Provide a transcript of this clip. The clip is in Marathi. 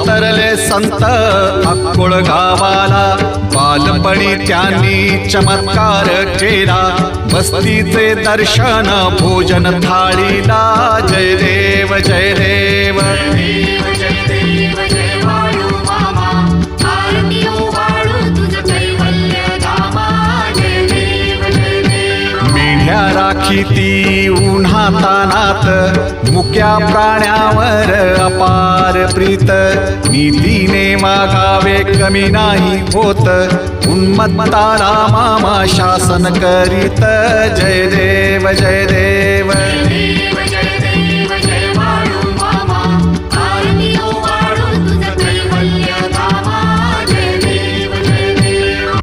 अवतरले संत अक्कोळ गावाला, बालपणी त्यांनी चमत्कार केला, बस्तीचे दर्शन भोजन थाळीला. जय देव जय देव मेढ्या राखीती उन्हातानात, मुक्या प्राण्यावर अपार प्रीत, नीतीने वागावे कमी नाही होत, उन्मत्ताला मामा शासन करीत. जय देव जय देव